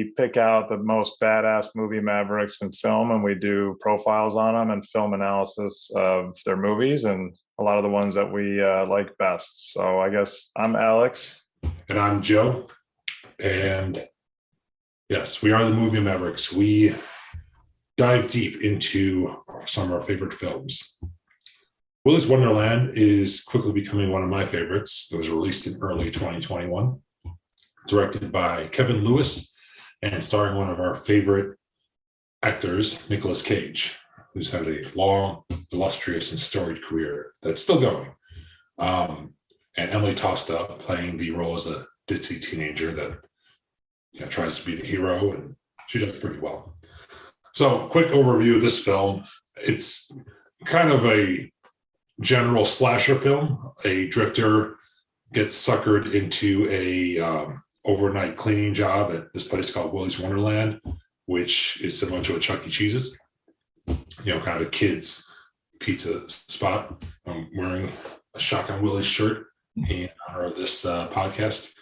we pick out the most badass movie mavericks in film, and we do profiles on them and film analysis of their movies and a lot of the ones that we like best. So I guess I'm Alex. And I'm Joe. And yes, we are the Movie Mavericks. We dive deep into some of our favorite films. Willy's Wonderland is quickly becoming one of my favorites. It was released in early 2021, directed by Kevin Lewis and starring one of our favorite actors, Nic Cage, who's had a long, illustrious, and storied career that's still going. And Emily Tosta playing the role as a ditzy teenager that tries to be the hero, and she does pretty well. So, quick overview of this film. It's kind of a general slasher film. A drifter gets suckered into a overnight cleaning job at this place called Willy's Wonderland, which is similar to a Chuck E. Cheese's, kind of a kid's pizza spot. I'm wearing a Shotgun Willy shirt in honor of this podcast.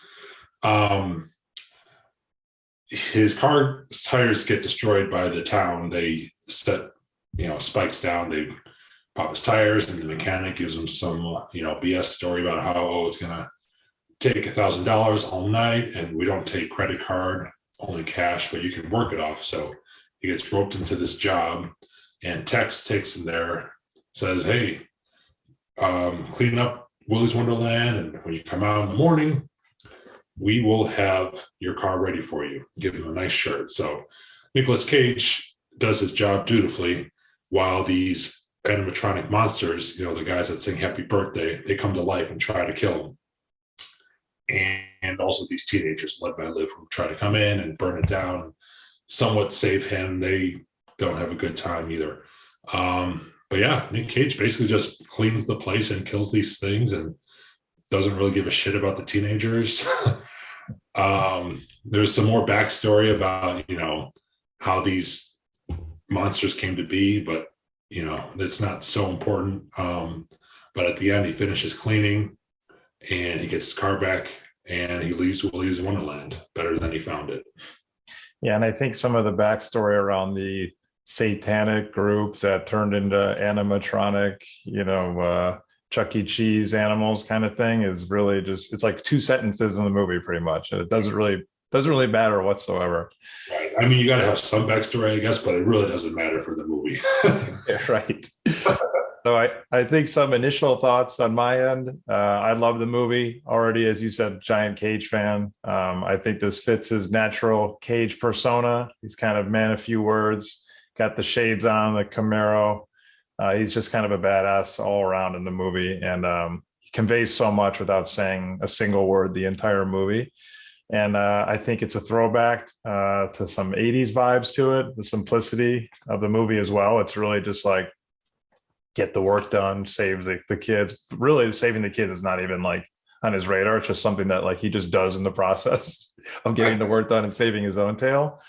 His car's tires get destroyed by the town. They set, spikes down. They pop his tires, and the mechanic gives him some, BS story about how it's gonna take $1,000 all night, and we don't take credit card, only cash, but you can work it off. So he gets roped into this job, and Tex takes him there, says, "Hey, clean up Willy's Wonderland, and when you come out in the morning, we will have your car ready for you." Give him a nice shirt. So Nic Cage does his job dutifully, while these animatronic monsters, the guys that sing Happy Birthday, they come to life and try to kill him. And also these teenagers led by Liv who try to come in and burn it down, somewhat save him. They don't have a good time either. But yeah, Nic Cage basically just cleans the place and kills these things and doesn't really give a shit about the teenagers. There's some more backstory about, how these monsters came to be, but, it's not so important. But at the end, he finishes cleaning and he gets his car back and he leaves Willy's Wonderland better than he found it. Yeah, and I think some of the backstory around the satanic group that turned into animatronic, Chuck E. Cheese animals kind of thing is really just, it's like 2 sentences in the movie pretty much. And it doesn't really matter whatsoever. Right. I mean, you got to have some backstory, I guess, but it really doesn't matter for the movie. Yeah, right. So I think some initial thoughts on my end. I love the movie already, as you said, giant Cage fan. I think this fits his natural Cage persona. He's kind of man of few words, got the shades on, the Camaro. He's just kind of a badass all around in the movie, and he conveys so much without saying a single word the entire movie. And I think it's a throwback to some 80s vibes to it, the simplicity of the movie as well. It's really just like, get the work done, save the kids. Really, saving the kids is not even like on his radar. It's just something that like he just does in the process of getting the work done and saving his own tail.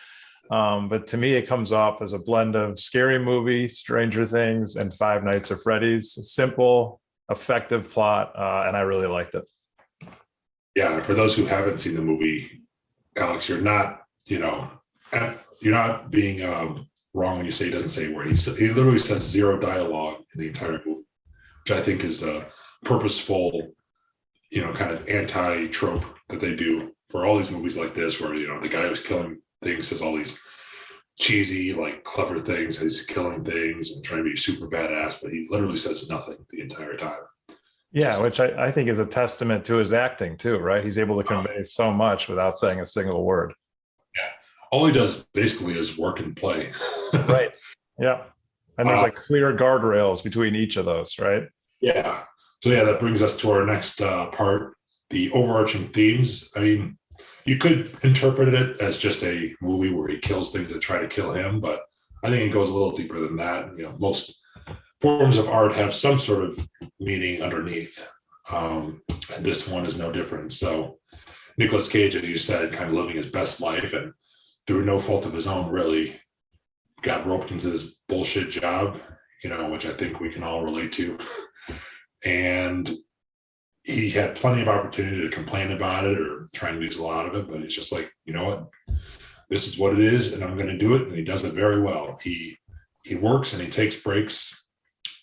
But to me, it comes off as a blend of Scary Movie, Stranger Things, and Five Nights at Freddy's. Simple, effective plot, and I really liked it. Yeah, for those who haven't seen the movie, Alex, you're not being wrong when you say he doesn't say a word. He literally says zero dialogue in the entire movie, which I think is a purposeful, kind of anti-trope that they do for all these movies like this, where the guy who's killing things says all these cheesy, like clever things. He's killing things and trying to be super badass, but he literally says nothing the entire time. Yeah, which I think is a testament to his acting too, right? He's able to convey so much without saying a single word. Yeah. All he does basically is work and play. Right. Yeah. And there's like clear guardrails between each of those, right? Yeah. So yeah, that brings us to our next part, the overarching themes. I mean, you could interpret it as just a movie where he kills things that try to kill him, but I think it goes a little deeper than that. Most forms of art have some sort of meaning underneath, and this one is no different. So Nic Cage, as you said, kind of living his best life, and through no fault of his own, really got roped into this bullshit job, which I think we can all relate to. And he had plenty of opportunity to complain about it or try and lose a lot of it, but it's just like, this is what it is, and I'm going to do it. And he does it very well. He works and he takes breaks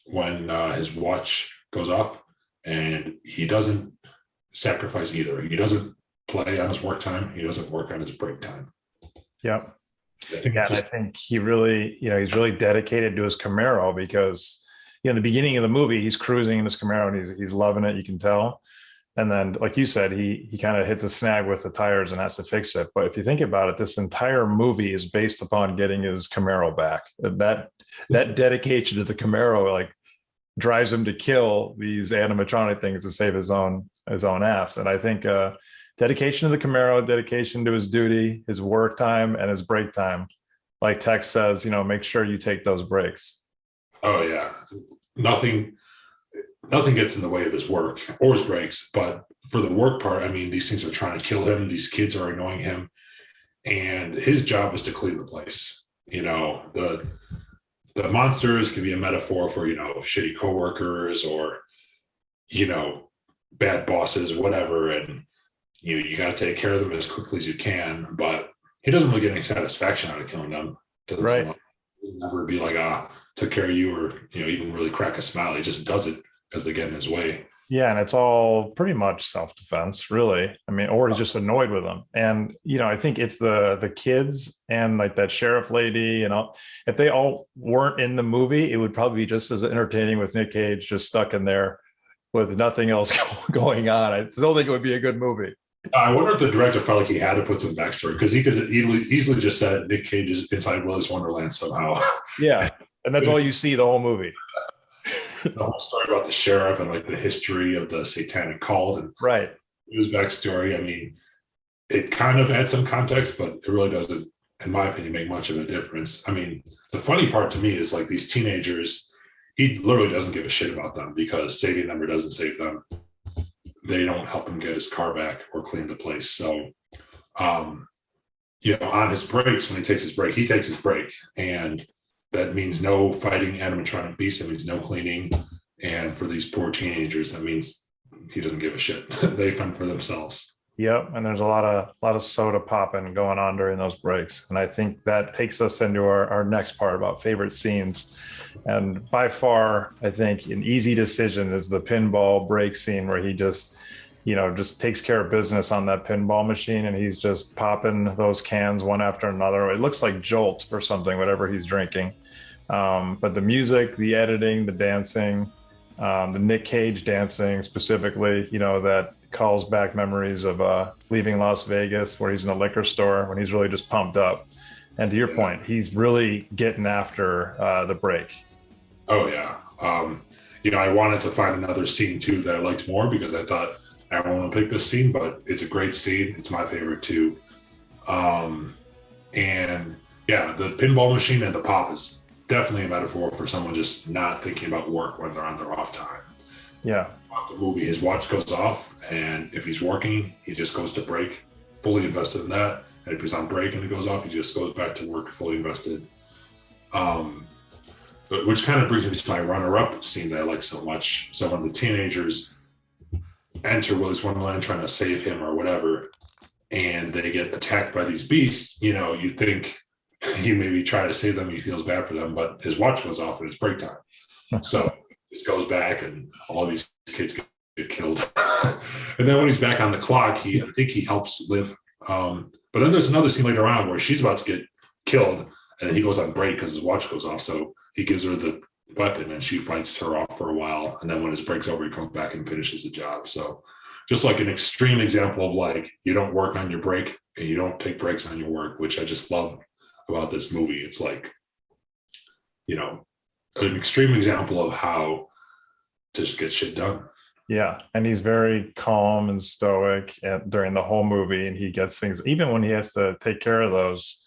when his watch goes off, and he doesn't sacrifice either. He doesn't play on his work time. He doesn't work on his break time. Yep. I think he really, he's really dedicated to his Camaro because, in the beginning of the movie, he's cruising in his Camaro and he's loving it. You can tell. And then, like you said, he kind of hits a snag with the tires and has to fix it. But if you think about it, this entire movie is based upon getting his Camaro back. That dedication to the Camaro, like, drives him to kill these animatronic things to save his own ass. And I think dedication to the Camaro, dedication to his duty, his work time, and his break time. Like Tex says, make sure you take those breaks. Oh yeah, nothing gets in the way of his work or his breaks. But for the work part, I mean, these things are trying to kill him. These kids are annoying him, and his job is to clean the place. The monsters can be a metaphor for, shitty coworkers or, bad bosses, whatever. And you got to take care of them as quickly as you can. But he doesn't really get any satisfaction out of killing them. Right. He'll never be like, took care of you, or, even really crack a smile. He just does it because they get in his way. Yeah, and it's all pretty much self-defense, really. I mean, or he's just annoyed with them. And, I think if the kids and like that sheriff lady and all, if they all weren't in the movie, it would probably be just as entertaining with Nic Cage just stuck in there with nothing else going on. I still think it would be a good movie. I wonder if the director felt like he had to put some backstory, because he could easily just said Nic Cage is inside Willy's Wonderland somehow. Yeah, and that's all you see the whole movie. The whole story about the sheriff and like the history of the satanic cult and right, his backstory. I mean, it kind of adds some context, but it really doesn't, in my opinion, make much of a difference. I mean, the funny part to me is like these teenagers, he literally doesn't give a shit about them, because saving them or doesn't save them, they don't help him get his car back or clean the place. So, on his breaks, when he takes his break, and that means no fighting animatronic beasts. That means no cleaning. And for these poor teenagers, that means he doesn't give a shit. They fend for themselves. Yep. And there's a lot of soda popping going on during those breaks. And I think that takes us into our next part about favorite scenes. And by far, I think an easy decision is the pinball break scene, where he just takes care of business on that pinball machine, and he's just popping those cans one after another. It looks like Jolt or something, whatever he's drinking. But the music, the editing, the dancing, the Nic Cage dancing specifically, that calls back memories of leaving Las Vegas, where he's in a liquor store when he's really just pumped up. And to your point, he's really getting after the break. Oh yeah. I wanted to find another scene too that I liked more, because I thought I don't want to pick this scene, but it's a great scene. It's my favorite too. And yeah, the pinball machine and the pop is definitely a metaphor for someone just not thinking about work when they're on their off time. Yeah. The movie, his watch goes off, and if he's working, he just goes to break, fully invested in that. And if he's on break and it goes off, he just goes back to work, fully invested. Which kind of brings me to my runner-up scene that I like so much. So when the teenagers enter Willy's Wonderland trying to save him or whatever, and they get attacked by these beasts, you'd think he maybe try to save them, he feels bad for them, but his watch goes off and it's break time. So it goes back and all these kids get killed. And then when he's back on the clock, I think he helps Liv. But then there's another scene later on where she's about to get killed, and he goes on break because his watch goes off. So he gives her the weapon and she fights her off for a while. And then when his break's over, he comes back and finishes the job. So just like an extreme example of like, you don't work on your break and you don't take breaks on your work, which I just love about this movie. It's like, an extreme example of how to just get shit done. Yeah. And he's very calm and stoic during the whole movie. And he gets things, even when he has to take care of those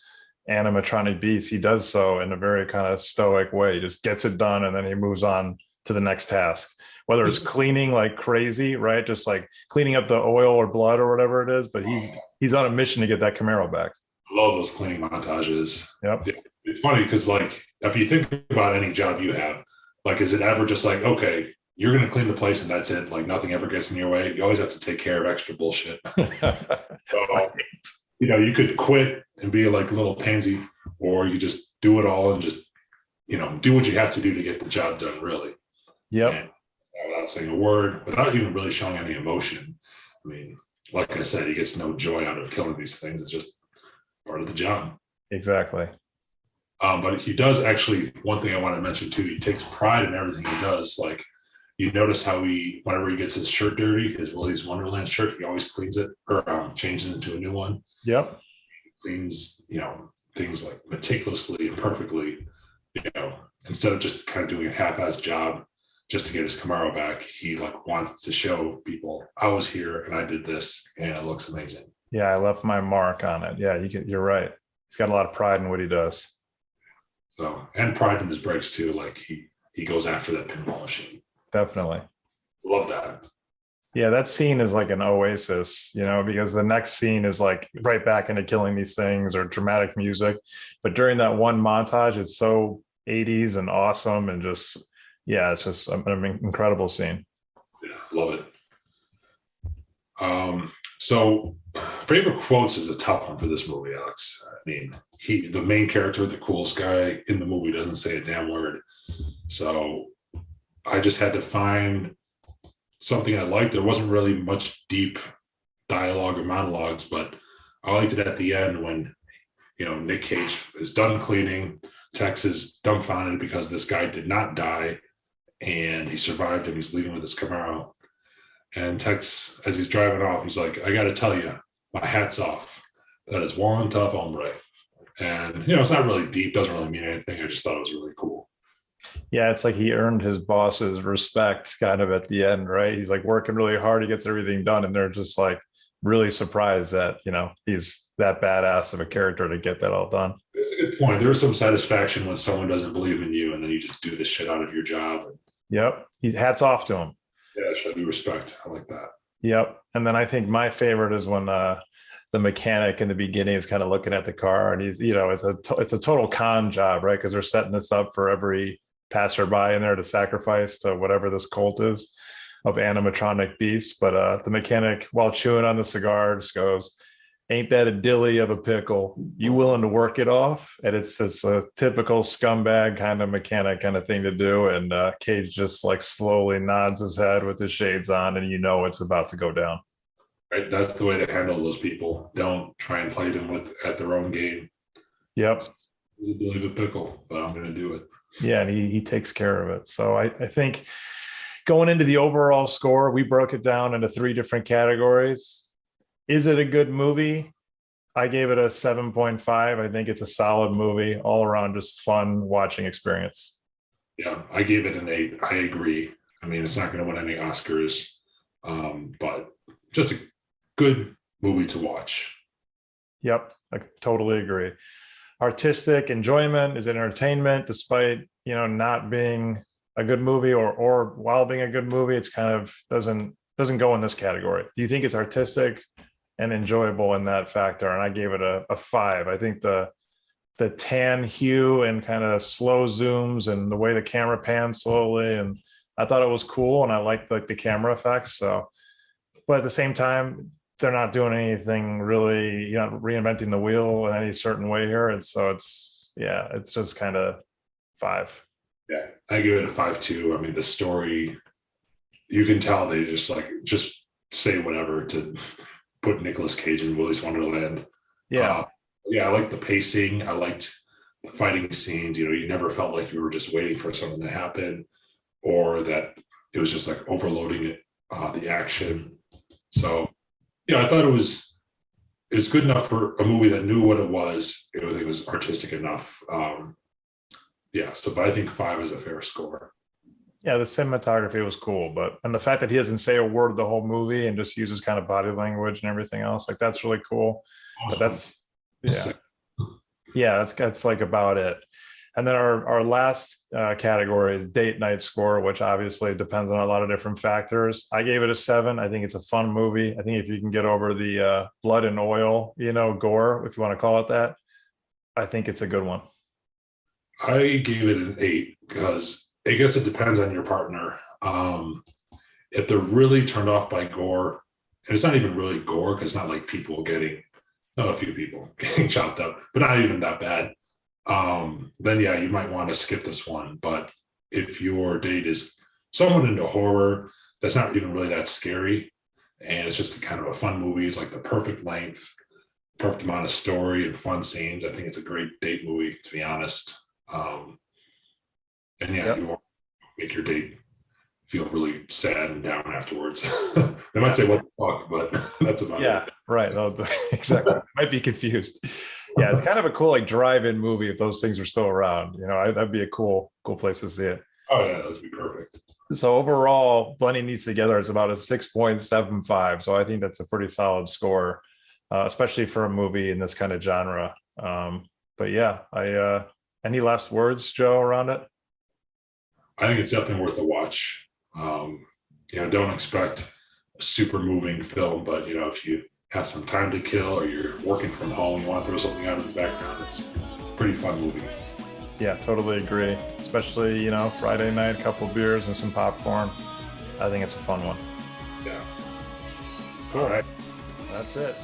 animatronic beasts, he does so in a very kind of stoic way. He just gets it done, and then he moves on to the next task, whether it's cleaning like crazy, right? Just like cleaning up the oil or blood or whatever it is. But he's on a mission to get that Camaro back. I love those cleaning montages. Yep. It's funny because like, if you think about any job you have, like, is it ever just like, okay, you're going to clean the place and that's it? Like nothing ever gets in your way. You always have to take care of extra bullshit. So You could quit and be like a little pansy, or you just do it all and just, do what you have to do to get the job done, really. Yep. And without saying a word, without even really showing any emotion. I mean, like I said, he gets no joy out of killing these things. It's just part of the job. Exactly. But he does actually, one thing I want to mention too, he takes pride in everything he does. Like, you notice how whenever he gets his shirt dirty, his Willy's Wonderland shirt, he always cleans it or changes it into a new one. Yep. He cleans, things like meticulously and perfectly, instead of just kind of doing a half-assed job just to get his Camaro back. He like wants to show people, I was here and I did this and it looks amazing. Yeah, I left my mark on it. Yeah, you're right. He's got a lot of pride in what he does. So, and pride in his brakes too. Like he goes after that pinball machine. Definitely. Love that. Yeah, that scene is like an oasis, because the next scene is like right back into killing these things or dramatic music. But during that one montage, it's so 80s and awesome and just, yeah, it's just an incredible scene. Yeah, love it. So favorite quotes is a tough one for this movie, Alex. I mean, the main character, the coolest guy in the movie, doesn't say a damn word. So I just had to find something I liked. There wasn't really much deep dialogue or monologues, but I liked it at the end when, Nic Cage is done cleaning. Tex is dumbfounded because this guy did not die and he survived and he's leaving with his Camaro. And Tex, as he's driving off, he's like, I got to tell you, my hat's off. That is one tough hombre. And, it's not really deep, doesn't really mean anything. I just thought it was really cool. Yeah, it's like he earned his boss's respect kind of at the end, right? He's like working really hard, he gets everything done, and they're just like really surprised that, he's that badass of a character to get that all done. It's a good point. There is some satisfaction when someone doesn't believe in you and then you just do the shit out of your job. Yep. Hats off to him. Yeah, show due respect. I like that. Yep. And then I think my favorite is when the mechanic in the beginning is kind of looking at the car and he's, it's a total con job, right? Because they're setting this up for every passerby in there to sacrifice to whatever this cult is of animatronic beasts. But the mechanic, while chewing on the cigar, just goes, ain't that a dilly of a pickle? You willing to work it off? And it's a typical scumbag kind of mechanic kind of thing to do. And Cage just like slowly nods his head with his shades on, and it's about to go down. Right, that's the way to handle those people. Don't try and play them at their own game. Yep. It's a dilly of a pickle, but I'm going to do it. Yeah, and he takes care of it. So I think going into the overall score, we broke it down into 3 different categories. Is it a good movie? I gave it a 7.5. I think it's a solid movie, all around just fun watching experience. Yeah, I gave it an 8. I agree. I mean, it's not going to win any Oscars, but just a good movie to watch. Yep, I totally agree. Artistic enjoyment is entertainment, despite not being a good movie, or while being a good movie, it's kind of doesn't go in this category. Do you think it's artistic and enjoyable in that factor? And I gave it a 5. I think the tan hue and kind of slow zooms and the way the camera pans slowly, and I thought it was cool, and I liked the camera effects. So, but at the same time, they're not doing anything really, reinventing the wheel in any certain way here. And so it's just kind of 5. Yeah, I give it a 5 too. I mean, the story, you can tell they just say whatever to put Nicolas Cage in Willy's Wonderland. Yeah. I liked the pacing. I liked the fighting scenes. You never felt like you were just waiting for something to happen, or that it was just like overloading it, the action. So, I thought it was good enough for a movie that knew what it was. I think it was artistic enough. But I think 5 is a fair score. Yeah, the cinematography was cool, and the fact that he doesn't say a word the whole movie and just uses kind of body language and everything else, like that's really cool. But that's that's like about it. And then our last category is date night score, which obviously depends on a lot of different factors. I gave it a 7. I think it's a fun movie. I think if you can get over the blood and oil, gore, if you want to call it that, I think it's a good one. I gave it an 8 because I guess it depends on your partner. If they're really turned off by gore, and it's not even really gore because it's not like people getting know a few people getting chopped up, but not even that bad. Then yeah, you might want to skip this one. But if your date is someone into horror, that's not even really that scary, and it's just kind of a fun movie. It's like the perfect length, perfect amount of story and fun scenes. I think it's a great date movie, to be honest. And yeah, Yep. you won't make your date feel really sad and down afterwards. They might say what the fuck, but that's about Yeah, it. right. No, exactly. Might be confused. Yeah, it's kind of a cool like drive-in movie if those things are still around. That'd be a cool place to see it. Oh yeah, that'd be perfect. So overall, blending these together is about a 6.75. So I think that's a pretty solid score, especially for a movie in this kind of genre. But yeah, any last words, Joe, around it? I think it's definitely worth a watch. Don't expect a super moving film, but if you have some time to kill or you're working from home, you want to throw something out in the background, it's a pretty fun movie. Yeah, totally agree. Especially, Friday night, a couple beers and some popcorn. I think it's a fun one. Yeah. All right. That's it.